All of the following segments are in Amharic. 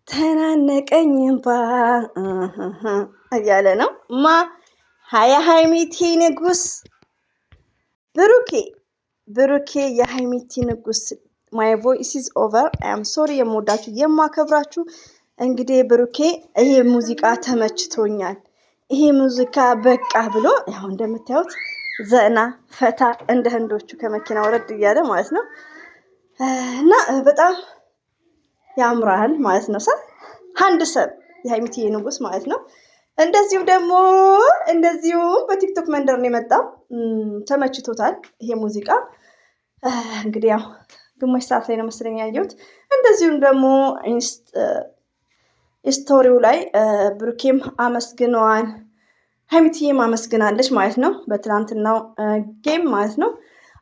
ተናነቀኝ እንባ እያለ ነው የሀይሚቲ ንጉስ ብሩኬ የሀይሚቲ ንጉስ ማይ ቮይስ ኢዝ ኦቨር አም ሶሪ የምወዳችሁ የማከብራችሁ እንግዲህ ብሩኬ ይሄ ሙዚቃ ተመችቶኛል ይሄ ሙዚቃ በቃ ብሎ ያው እንደምታዩት ዘና ፈታ እንደ ህንዶቹ ከመኪና ወረድ እያለ ማለት ነው እና በጣም ያምራል ማለት ነው ሃንድሰም የሀይሚቲ ንጉስ ማለት ነው እንደዚሁም በቲክቶክ መንደር ነው የመጣው ተመችቶታል ይሄ ሙዚቃ እንግዲህ ያው ግማሽ ሰዓት ላይ ነው መሰለኝ ያየሁት እንደዚሁም ደግሞ ስቶሪው ላይ ብሩኬም አመስግነዋል ሀይሚቲም አመስግናለች ማለት ነው በትናንትናው ጌም ማለት ነው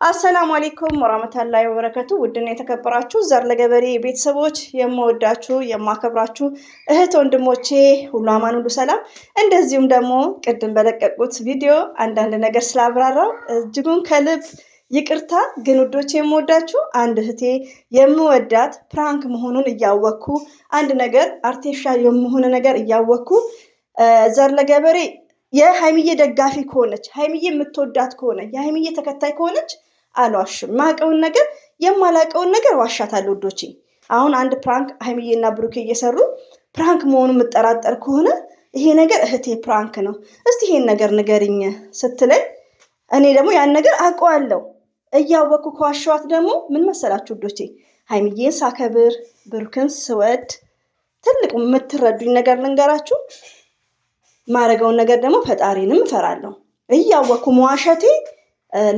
አሰላሙ አለይኩም ወራህመቱላሂ ወበረካቱ ውድና የተከበራችሁ ዘር ለገበሬ ቤተሰቦች የምወዳችሁ የማከብራችሁ እህት ወንድሞቼ ሁሉ አማን ሁሉ ሰላም እንደዚሁም ደግሞ ቅድም በለቀቁት ቪዲዮ አንዳንድ ነገር ስላብራራው እጅጉን ከልብ ይቅርታ ግን ውዶቼ የምወዳችሁ አንድ እህቴ የምወዳት ፕራንክ መሆኑን እያወኩ አንድ ነገር አርቲፊሻል የሆነ ነገር እያወኩ ዘር ለገበሬ የሀይሚዬ ደጋፊ ከሆነች ሀይሚዬ የምትወዳት ከሆነ የሀይሚዬ ተከታይ ከሆነች አልዋሽም ማቀውን ነገር የማላቀውን ነገር ዋሻታለሁ ውዶቼ አሁን አንድ ፕራንክ ሀይሚዬና ብሩኬ እየሰሩ ፕራንክ መሆኑን የምጠራጠር ከሆነ ይሄ ነገር እህቴ ፕራንክ ነው እስቲ ይሄን ነገር ንገሪኝ ስትለኝ እኔ ደግሞ ያን ነገር አውቀዋለሁ እያወኩ ከዋሻዋት ደግሞ ምን መሰላችሁ ውዶቼ ሀይሚዬን ሳከብር ብሩክን ስወድ ትልቁ የምትረዱኝ ነገር ልንገራችሁ ማረጋውን ነገር ደግሞ ፈጣሪንም እፈራለሁ እያወኩ መዋሸቴ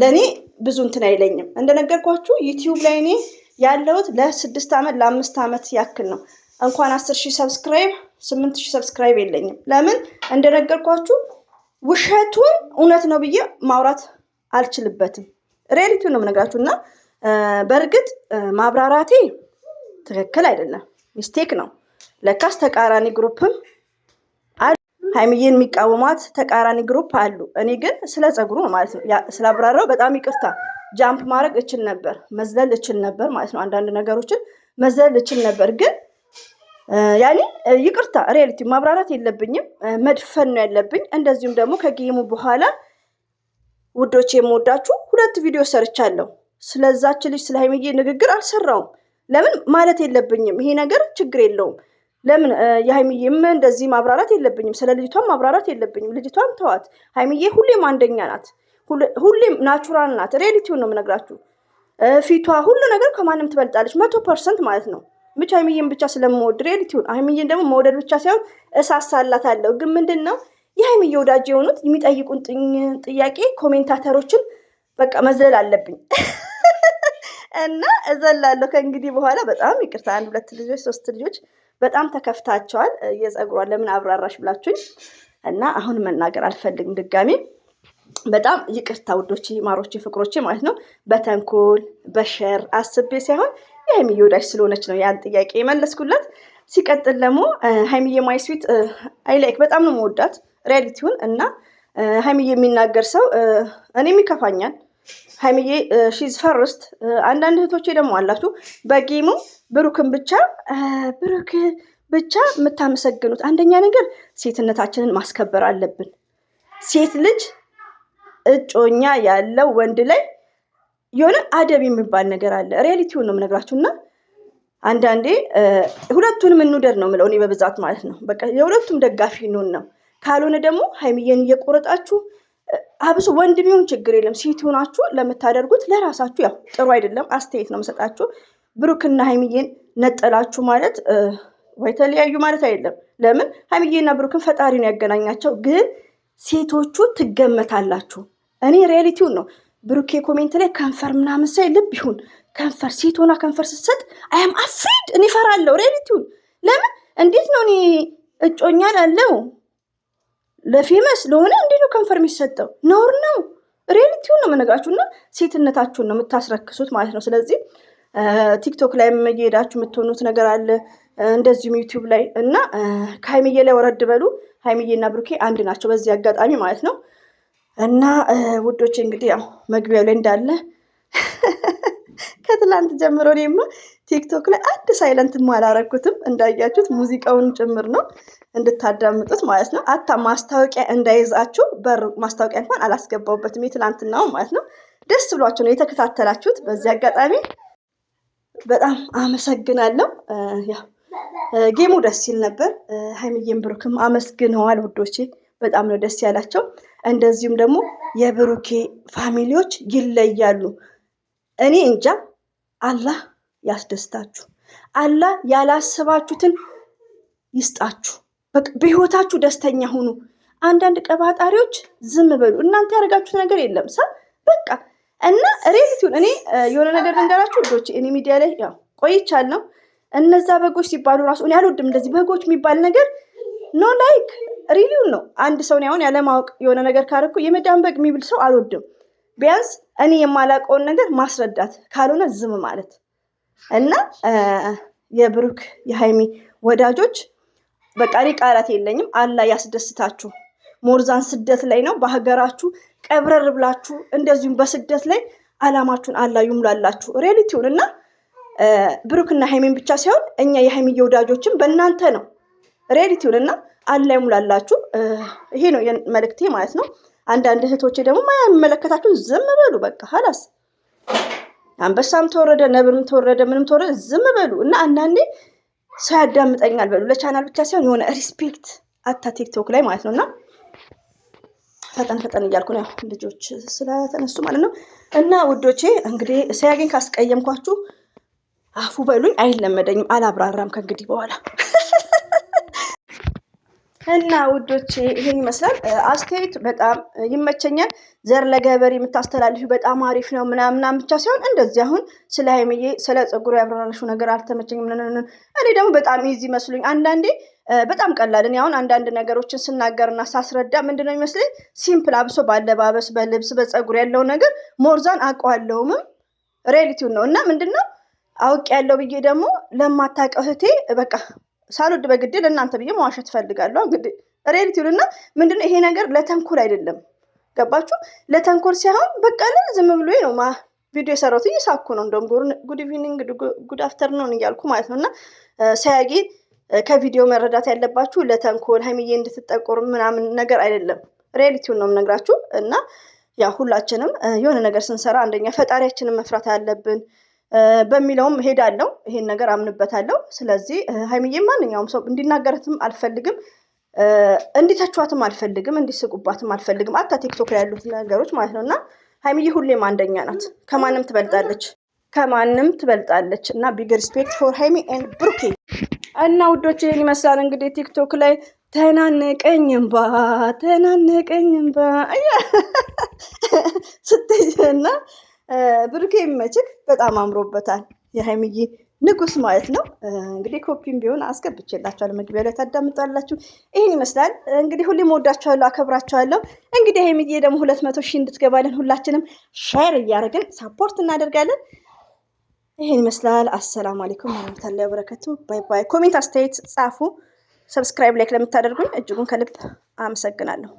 ለኔ ብዙ እንትን አይለኝም እንደነገርኳችሁ ዩቲዩብ ላይ እኔ ያለሁት ለ6 ዓመት ለ5 ዓመት ያክል ነው እንኳን 10000 ሰብስክራይብ 8000 ሰብስክራይብ የለኝም ለምን እንደነገርኳችሁ ውሸቱን እውነት ነው ብዬ ማውራት አልችልበትም ሪያሊቲው ነው የምነግራችሁና በእርግጥ ማብራራቴ ትክክል አይደለም ሚስቴክ ነው ለካስ ተቃራኒ ግሩፕም ሀይሚዬን የሚቃወማት ተቃራኒ ግሩፕ አሉ እኔ ግን ስለ ጸጉሩ ነው ማለት ነው ስላብራራው በጣም ይቅርታ ጃምፕ ማድረግ እችል ነበር መዝለል እችል ነበር ማለት ነው አንዳንድ ነገሮችን መዝለል እችል ነበር ግን ያኔ ይቅርታ ሪያሊቲ ማብራራት የለብኝም መድፈን ነው ያለብኝ እንደዚሁም ደግሞ ከጌሙ በኋላ ውዶቼ የምወዳችሁ 2 ቪዲዮ ሰርቻለሁ ስለዛች ልጅ ስለ ሀይሚዬ ንግግር አልሰራውም ለምን ማለት የለብኝም ይሄ ነገር ችግር የለውም ለምን የሀይሚዬም እንደዚህ ማብራራት የለብኝም ስለ ልጅቷም ማብራራት የለብኝም ልጅቷን ተዋት ሀይሚዬ ሁሌም አንደኛ ናት ሁሌም ናቹራል ናት ሪያሊቲውን ነው የምነግራችሁ ፊቷ ሁሉ ነገር ከማንም ትበልጣለች 100% ማለት ነው ብቻ ሀይሚዬን ብቻ ስለምወድ ሪያሊቲውን ሀይሚዬን ደግሞ መውደድ ብቻ ሳይሆን እሳሳላታለሁ ግን ምንድነው የሀይሚዬ ወዳጅ የሆኑት የሚጠይቁን ጥያቄ ኮሜንታተሮችን በቃ መዝለል አለብኝ እና እዘላለሁ ከእንግዲህ በኋላ በጣም ይቅርታ 1 2 ልጆች 3 ልጆች በጣም ተከፍታቸዋል የጸጉሯን ለምን አብራራሽ ብላችሁኝ እና አሁን መናገር አልፈልግም ድጋሚ በጣም ይቅርታ ውዶቼ ማሮቼ ፍቅሮቼ ማለት ነው በተንኮል በሸር አስቤ ሳይሆን የሀይሚዬ ወዳጅ ስለሆነች ነው ያን ጥያቄ የመለስኩላት ሲቀጥል ደግሞ ሀይሚዬ ማይ ስዊት አይ ላይክ በጣም ነው የምወዳት ሪያሊቲውን እና ሀይሚዬ የሚናገር ሰው እኔም ይከፋኛል ሀይሚዬ ሺዝ ፈርስት አንዳንድ እህቶቼ ደግሞ አላችሁ በጌሙ ብሩክን ብቻ የምታመሰግኑት አንደኛ ነገር ሴትነታችንን ማስከበር አለብን ሴት ልጅ እጮኛ ያለው ወንድ ላይ የሆነ አደብ የሚባል ነገር አለ ሪያሊቲውን ነው የምነግራችሁና አንዳንዴ ሁለቱንም እንውደድ ነው የምለው እኔ በብዛት ማለት ነው በቃ የሁለቱም ደጋፊ ነው ካልሆነ ደግሞ ሀይሚዬን እየቆረጣችሁ አብሱ ወንድ ቢሆን ችግር የለም ሴት ሆናችሁ ለምታደርጉት ለራሳችሁ ያው ጥሩ አይደለም አስተያየት ነው መሰጣችሁ ብሩክና ሀይሚዬን ነጠላችሁ ማለት ወይ ተለያዩ ማለት አይደለም ለምን ሀይሚዬና ብሩክን ፈጣሪ ነው ያገናኛቸው ግን ሴቶቹ ትገመታላችሁ እኔ ሪያሊቲውን ነው ብሩኬ ኮሜንት ላይ ከንፈር ምናምን ሳይ ልብ ይሁን ከንፈር ሴት ሆና ከንፈር ስትሰጥ አይ አም አፍሪድ እኔ ፈራለሁ ሪያሊቲውን ለምን እንዴት ነው እኔ እጮኛ ላለው ለፌመስ ለሆነ እንዴት ነው ከንፈር የሚሰጠው? ነውር ነው። ሪያሊቲውን ነው የምነግራችሁና ሴትነታችሁን ነው የምታስረክሱት ማለት ነው። ስለዚህ ቲክቶክ ላይ እየሄዳችሁ የምትሆኑት ነገር አለ፣ እንደዚሁም ዩቲዩብ ላይ እና ከሀይሚዬ ላይ ወረድ በሉ። ሀይሚዬና ብሩኬ አንድ ናቸው በዚህ አጋጣሚ ማለት ነው። እና ውዶች እንግዲህ ያው መግቢያው ላይ እንዳለ ከትላንት ጀምሮ እኔማ ቲክቶክ ላይ አንድ ሳይለንት አላረኩትም። እንዳያችሁት ሙዚቃውን ጭምር ነው እንድታዳምጡት ማለት ነው። አታ ማስታወቂያ እንዳይዛችሁ ማስታወቂያ እንኳን አላስገባውበትም የትላንትናው ማለት ነው። ደስ ብሏችሁ ነው የተከታተላችሁት። በዚህ አጋጣሚ በጣም አመሰግናለሁ። ያው ጌሙ ደስ ይል ነበር። ሀይሚዬም ብሩክም አመስግነዋል ውዶቼ፣ በጣም ነው ደስ ያላቸው። እንደዚሁም ደግሞ የብሩኬ ፋሚሊዎች ይለያሉ። እኔ እንጃ፣ አላህ ያስደስታችሁ፣ አላህ ያላሰባችሁትን ይስጣችሁ። በቃ በህይወታችሁ ደስተኛ ሁኑ። አንዳንድ ቀባጣሪዎች ዝም በሉ። እናንተ ያደረጋችሁት ነገር የለም ሳ በቃ እና ሬሊቲውን እኔ የሆነ ነገር ልንገራችሁ ልጆች፣ እኔ ሚዲያ ላይ ያው ቆይቻለሁ። እነዛ በጎች ሲባሉ ራሱ እኔ አልወድም። እንደዚህ በጎች የሚባል ነገር ኖ ላይክ ሪሊውን ነው። አንድ ሰው አሁን ያለማወቅ የሆነ ነገር ካደረኩ የመዳን በግ የሚብል ሰው አልወድም። ቢያንስ እኔ የማላውቀውን ነገር ማስረዳት፣ ካልሆነ ዝም ማለት እና የብሩክ የሀይሚ ወዳጆች በቃ እኔ ቃላት የለኝም። አላህ ያስደስታችሁ። ሞርዛን ስደት ላይ ነው። በሀገራችሁ ቀብረር ብላችሁ እንደዚሁም በስደት ላይ አላማችሁን አላህ ይሙላላችሁ። ሪያሊቲውን እና ብሩክና ሀይሚን ብቻ ሳይሆን እኛ የሀይሚዬ ወዳጆችን በእናንተ ነው። ሪያሊቲውን እና አላህ ይሙላላችሁ። ይሄ ነው መልእክቴ ማለት ነው። አንዳንድ እህቶቼ ደግሞ የማይመለከታችሁ ዝም በሉ በቃ ሀላስ። አንበሳም ተወረደ ነብርም ተወረደ ምንም ተወረደ ዝም በሉ እና አንዳንዴ ሰው ያዳምጠኛል በሉ። ለቻናል ብቻ ሳይሆን የሆነ ሪስፔክት አታ ቲክቶክ ላይ ማለት ነው። እና ፈጠን እያልኩ ነው ልጆች ስለተነሱ ማለት ነው። እና ውዶቼ እንግዲህ ሳያገኝ ካስቀየምኳችሁ አፉ በሉኝ። አይለመደኝም፣ አላብራራም ከእንግዲህ በኋላ እና ውዶቼ ይሄን ይመስላል። አስተያየት በጣም ይመቸኛል። ዘር ለገበሬ የምታስተላልፊ በጣም አሪፍ ነው ምናምን ብቻ ሳይሆን እንደዚህ አሁን ስለ ሀይሚዬ ስለ ፀጉሩ ያብራራሽው ነገር አልተመቸኝም። እኔ ደግሞ በጣም ኢዚ መስሉኝ አንዳንዴ በጣም ቀላል። እኔ አሁን አንዳንድ ነገሮችን ስናገርና ሳስረዳ ምንድነው ይመስለኝ ሲምፕል፣ አብሶ ባለባበስ በልብስ በፀጉር ያለው ነገር ሞርዛን አውቀዋለሁም ሪያሊቲውን ነው። እና ምንድነው አውቅ ያለው ብዬ ደግሞ ለማታውቀው እህቴ በቃ ሳልወድ በግድ ለእናንተ ብዬ መዋሸት ፈልጋለሁ። እንግዲህ ሪያሊቲውን እና ምንድነው ይሄ ነገር ለተንኮል አይደለም። ገባችሁ? ለተንኮል ሳይሆን በቃ ዝም ብሎ ነው ቪዲዮ የሰራሁት። እየሳኩ ነው እንደውም ጉድ ኢቭኒንግ ጉድ አፍተርኑን እያልኩ ማለት ነው። እና ሳያጌ ከቪዲዮ መረዳት ያለባችሁ ለተንኮል ሀይሚዬ እንድትጠቆር ምናምን ነገር አይደለም። ሪያሊቲውን ነው የምነግራችሁ። እና ያ ሁላችንም የሆነ ነገር ስንሰራ አንደኛ ፈጣሪያችንን መፍራት አለብን በሚለውም ሄዳለሁ። ይሄን ነገር አምንበታለሁ። ስለዚህ ሀይሚዬ ማንኛውም ሰው እንዲናገራትም አልፈልግም፣ እንዲተቿትም አልፈልግም፣ እንዲስቁባትም አልፈልግም። አታ ቲክቶክ ላይ ያሉት ነገሮች ማለት ነው። እና ሀይሚዬ ሁሌም አንደኛ ናት፣ ከማንም ትበልጣለች። እና ቢግ ሪስፔክት ፎር ሀይሚ ኤንድ ብሩኬ። እና ውዶች ይሄን ይመስላል እንግዲህ ቲክቶክ ላይ ተናነቀኝ እምባ ስትይና ብሩኬ ይመችክ፣ በጣም አምሮበታል። የሀይሚዬ ንጉስ ማለት ነው። እንግዲህ ኮፒም ቢሆን አስገብቼላችኋለሁ፣ መግቢያ ላይ ታዳምጣላችሁ። ይሄን ይመስላል እንግዲህ። ሁሌም ወዳችኋለሁ፣ አከብራችኋለሁ። እንግዲህ ሀይሚዬ ደግሞ 200 ሺህ እንድትገባለን ሁላችንም ሼር እያደረግን ሳፖርት እናደርጋለን። ይሄን ይመስላል። አሰላሙ አለይኩም ወራህመቱላሂ ወበረካቱ። ባይ ባይ። ኮሜንት አስተያየት ጻፉ። ሰብስክራይብ ላይክ ለምታደርጉኝ እጅጉን ከልብ አመሰግናለሁ።